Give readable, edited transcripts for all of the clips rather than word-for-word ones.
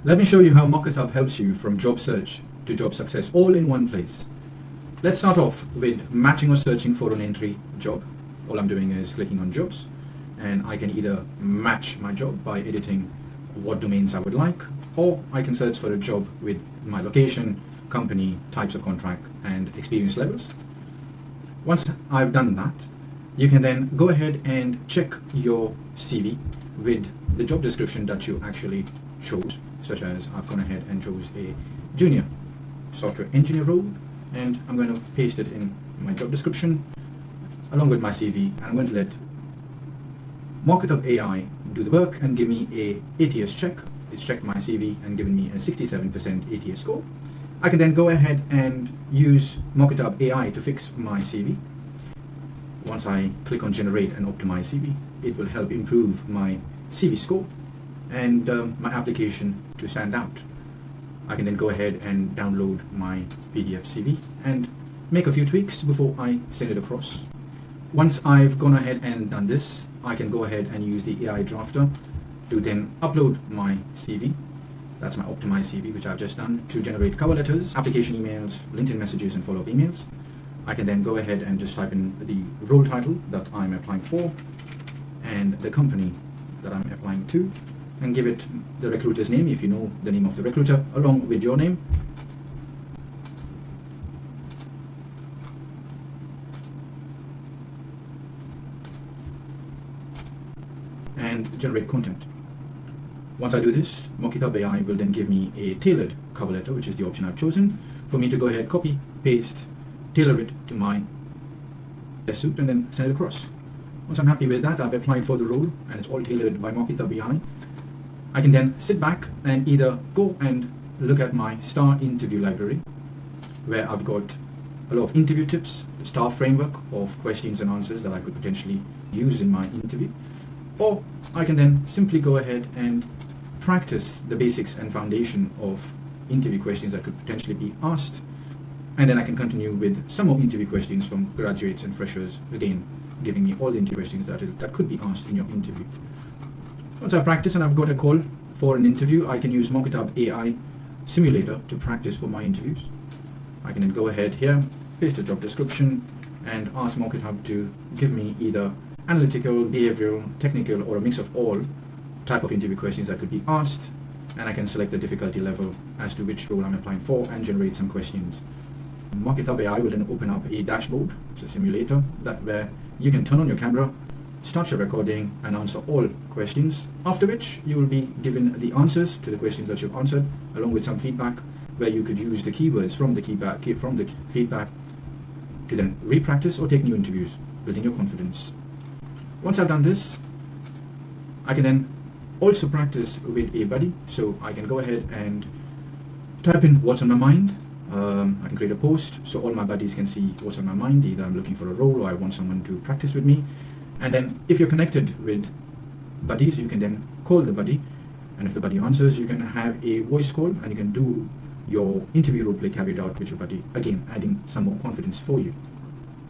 Let me show you how MockIThub helps you from job search to job success all in one place. Let's start off with matching or searching for an entry job. All I'm doing is clicking on jobs, and I can either match my job by editing what domains I would like, or I can search for a job with my location, company, types of contract, and experience levels. Once I've done that, you can then go ahead and check your CV with the job description that you actually chose, such as I've gone ahead and chose a junior software engineer role, and I'm going to paste it in my job description along with my CV, and I'm going to let MockIThub AI do the work and give me a ATS check. It's checked my CV and given me a 67% ATS score. I can then go ahead and use MockIThub AI to fix my CV. Once I click on generate and optimize CV, it will help improve my CV score and my application to stand out. I can then go ahead and download my PDF CV and make a few tweaks before I send it across. Once I've gone ahead and done this, I can go ahead and use the AI drafter to then upload my CV. That's my optimized CV, which I've just done, to generate cover letters, application emails, LinkedIn messages, and follow-up emails. I can then go ahead and just type in the role title that I'm applying for and the company that I'm applying to, and give it the recruiter's name if you know the name of the recruiter, along with your name. And generate content. Once I do this, MockIThub AI will then give me a tailored cover letter, which is the option I've chosen, for me to go ahead, copy, paste, tailor it to my suit, and then send it across. Once I'm happy with that, I've applied for the role and it's all tailored by MockIThub AI. I can then sit back and either go and look at my STAR interview library, where I've got a lot of interview tips, the STAR framework of questions and answers that I could potentially use in my interview, or I can then simply go ahead and practice the basics and foundation of interview questions that could potentially be asked, and then I can continue with some more interview questions from graduates and freshers, again giving me all the interview questions that could be asked in your interview. Once I've practiced and I've got a call for an interview, I can use MockIThub AI simulator to practice for my interviews. I can then go ahead here, paste a job description, and ask MockIThub to give me either analytical, behavioral, technical, or a mix of all type of interview questions that could be asked, and I can select the difficulty level as to which role I'm applying for and generate some questions. MockIThub AI will then open up a dashboard. It's a simulator where you can turn on your camera, start your recording, and answer all questions, after which you will be given the answers to the questions that you've answered, along with some feedback where you could use the keywords from the feedback to then re-practice or take new interviews, building your confidence. Once I've done this, I can then also practice with a buddy. So I can go ahead and type in what's on my mind. I can create a post so all my buddies can see what's on my mind. Either I'm looking for a role or I want someone to practice with me. And then if you're connected with buddies, you can then call the buddy, and if the buddy answers, you can have a voice call and you can do your interview role play carried out with your buddy, again adding some more confidence for you.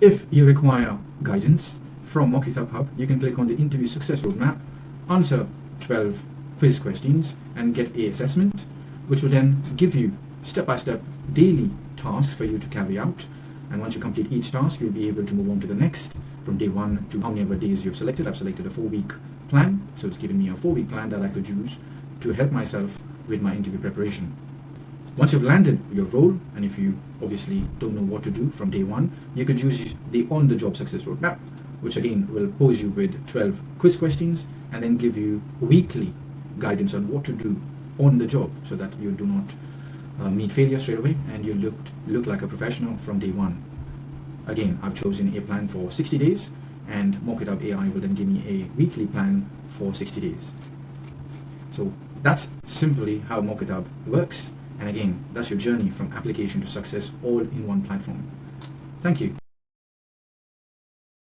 If you require guidance from MockIThub Hub, you can click on the interview success roadmap, answer 12 quiz questions, and get an assessment, which will then give you step-by-step daily tasks for you to carry out. And once you complete each task, you'll be able to move on to the next from day one to how many ever days you've selected. I've selected a 4-week plan, so it's given me a 4-week plan that I could use to help myself with my interview preparation. Once you've landed your role, and if you obviously don't know what to do from day one, you could use the on-the-job success roadmap, which again will pose you with 12 quiz questions and then give you weekly guidance on what to do on the job so that you do not meet failure straight away and you look like a professional from day one. Again, I've chosen a plan for 60 days, and MockIThub AI will then give me a weekly plan for 60 days. So that's simply how MockIThub works, and again, that's your journey from application to success all in one platform. Thank you.